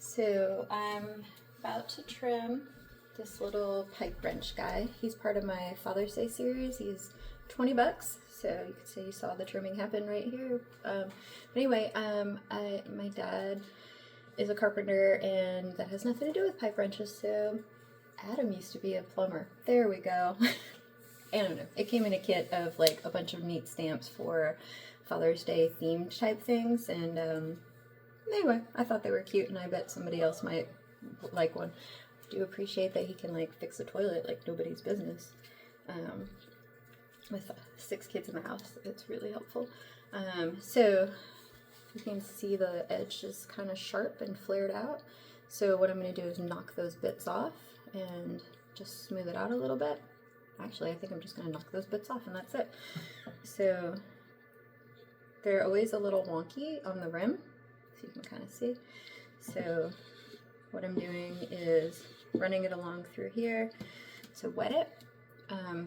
So I'm about to trim this little pipe wrench guy. He's part of my Father's Day series. He's 20 bucks. So you could say you saw the trimming happen right here. But anyway, my dad is a carpenter, and that has nothing to do with pipe wrenches. So Adam used to be a plumber. There we go. I don't know. It came in a kit of like a bunch of neat stamps for Father's Day themed type things, and anyway, I thought they were cute, and I bet somebody else might like one. I do appreciate that he can like fix a toilet like nobody's business. With 6 kids in the house, it's really helpful. So you can see the edge is kind of sharp and flared out. So what I'm going to do is knock those bits off and just smooth it out a little bit. Actually, I think I'm just going to knock those bits off and that's it. So they're always a little wonky on the rim, so you can kind of see. So what I'm doing is running it along through here to wet it,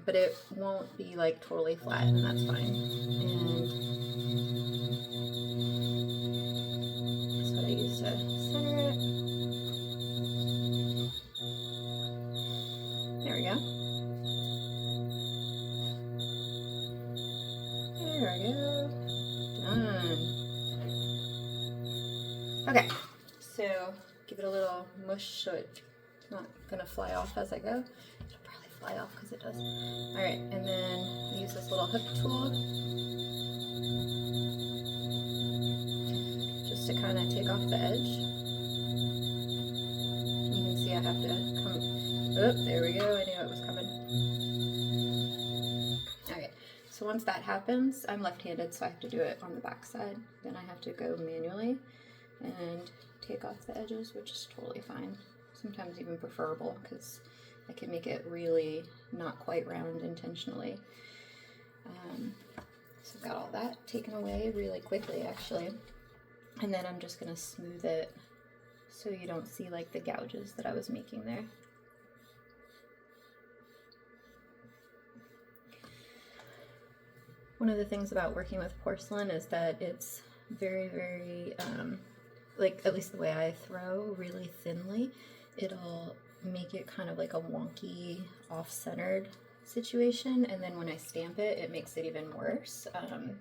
but it won't be like totally flat, and that's fine. And that's what I use to center it. There we go. There we go. Done. Okay, so give it a little mush so it's not gonna fly off as I go. It'll probably fly off because it does. All right, and then I use this little hook tool just to kind of take off the edge. You can see I have to come. Oh, there we go. I knew it was coming. All right. So once that happens, I'm left-handed, so I have to do it on the back side. Then I have to go manually and take off the edges, which is totally fine. Sometimes even preferable because I can make it really not quite round intentionally. So I've got all that taken away really quickly, actually. And then I'm just gonna smooth it so you don't see like the gouges that I was making there. One of the things about working with porcelain is that it's very, very, like at least the way I throw really thinly, it'll make it kind of like a wonky, off-centered situation, and then when I stamp it, it makes it even worse.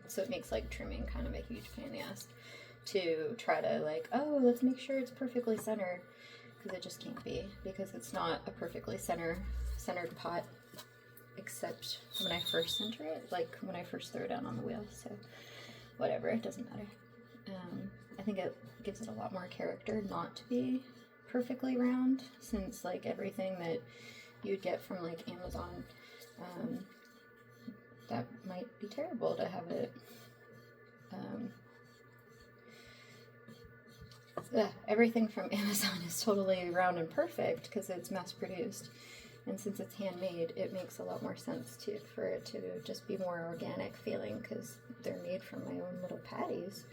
So it makes like trimming kind of a huge pain in the ass to try to like, oh, let's make sure it's perfectly centered, because it just can't be, because it's not a perfectly centered pot, except when I first center it, like when I first throw it down on the wheel. So whatever, it doesn't matter. I think it gives it a lot more character not to be perfectly round, since like everything that you'd get from like Amazon, that might be terrible to have it. Everything from Amazon is totally round and perfect because it's mass produced, and since it's handmade, it makes a lot more sense for it to just be more organic feeling, because they're made from my own little patties.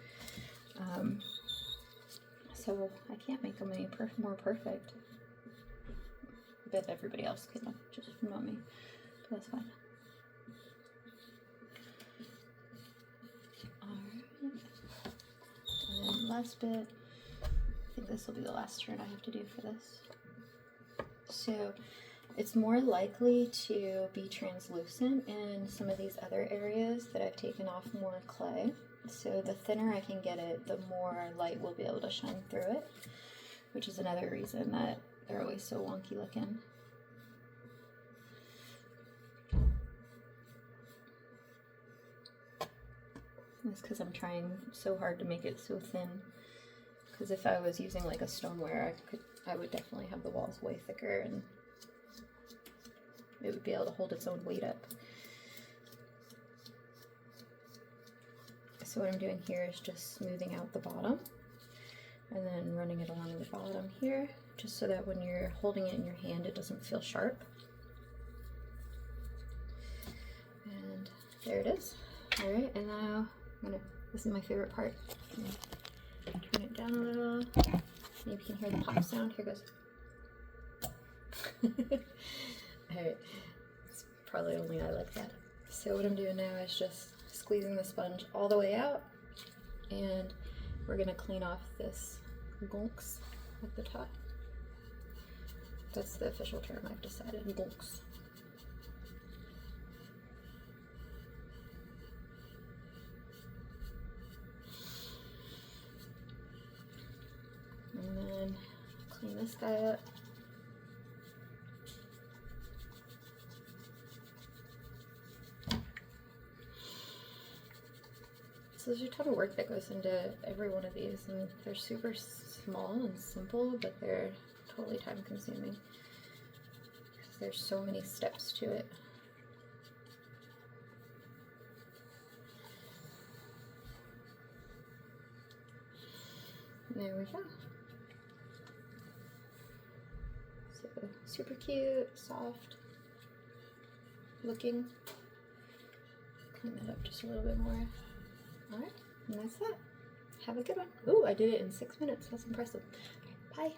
So I can't make them any more perfect. I bet everybody else can, just not me. But that's fine. Alright. And then last bit. I think this will be the last turn I have to do for this. So it's more likely to be translucent in some of these other areas that I've taken off more clay. So the thinner I can get it, the more light will be able to shine through it, which is another reason that they're always so wonky looking. That's because I'm trying so hard to make it so thin. Because if I was using like a stoneware, I would definitely have the walls way thicker, and it would be able to hold its own weight up. So what I'm doing here is just smoothing out the bottom and then running it along the bottom here, just so that when you're holding it in your hand, it doesn't feel sharp. And there it is. All right, and now this is my favorite part. Turn it down a little. Maybe you can hear the pop sound. Here goes. Alright, it's probably only I like that. So what I'm doing now is just squeezing the sponge all the way out, and we're gonna clean off this gunks at the top. That's the official term I've decided, bulks. And then clean this guy up. So there's a ton of work that goes into every one of these, and they're super small and simple, but they're totally time consuming because there's so many steps to it. There we go. So super cute, soft looking. Clean that up just a little bit more. All right, and that's that. Have a good one. Ooh, I did it in 6 minutes. That's impressive. Bye.